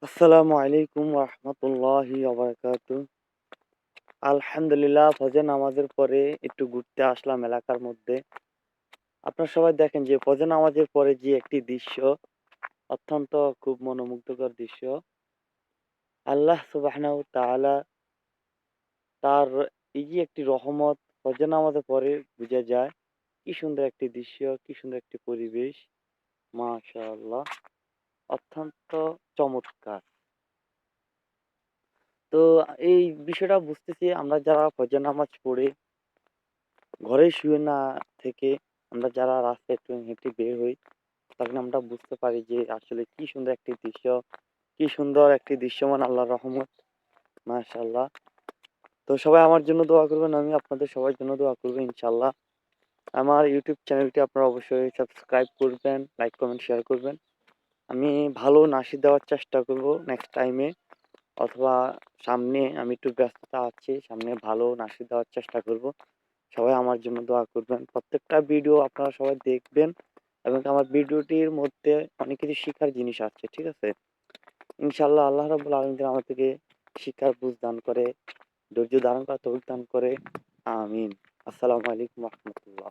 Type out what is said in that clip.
আসসালামু আলাইকুম রহমতুল্লাহি ওয়া বারাকাতুহু। আলহামদুলিল্লাহ ফজর নামাজের পরে একটু ঘুরতে আসলাম এলাকার মধ্যে। আপনারা সবাই দেখেন যে ফজর নামাজের পরে যে একটি দৃশ্য অত্যন্ত খুব মনোমুগ্ধকর দৃশ্য। আল্লাহ সুবহানাহু তাআলা তার এই যে একটি রহমত ফজর নামাজের পরে বুঝা যায়। কি সুন্দর একটি দৃশ্য, কি সুন্দর একটি পরিবেশ। মাশাআল্লাহ অত্যন্ত চমৎকার। তো এই বিষয়টা বুঝতেছি আমরা যারা ফজর নামাজ পড়ে ঘরে শুয়ে না থেকে আমরা যারা রাস্তায় একটু হেঁটে বের হই, তখন আমরা বুঝতে পারি যে আসলে কি সুন্দর একটি দৃশ্য, কি সুন্দর একটি দৃশ্যমান আল্লাহর রহমত। মাশাআল্লাহ। তো সবাই আমার জন্য দোয়া করবেন, আমি আপনাদের সবার জন্য দোয়া করব ইনশাআল্লাহ। আমার ইউটিউব চ্যানেলটি আপনারা অবশ্যই সাবস্ক্রাইব করবেন, লাইক, কমেন্ট, শেয়ার করবেন। আমি ভালো নাশিদ দেওয়ার চেষ্টা করব নেক্সট টাইমে, অথবা সামনে আমি একটু ব্যস্ততা আছে, সামনে ভালো নাশিদ দেওয়ার চেষ্টা করব। সবাই আমার জন্য দোয়া করবেন। প্রত্যেকটা ভিডিও আপনারা সবাই দেখবেন এবং আমার ভিডিওটির মধ্যে অনেক কিছু শিখার জিনিস আছে। ঠিক আছে? ইনশাআল্লাহ আল্লাহ রাব্বুল আলামিন যেন আমাদেরকে শিক্ষার বুঝ দান করে, ধৈর্য ধারণ করার তৌফিক দান করে। আমিন। আসসালামু আলাইকুম ওয়া রাহমাতুল্লাহ।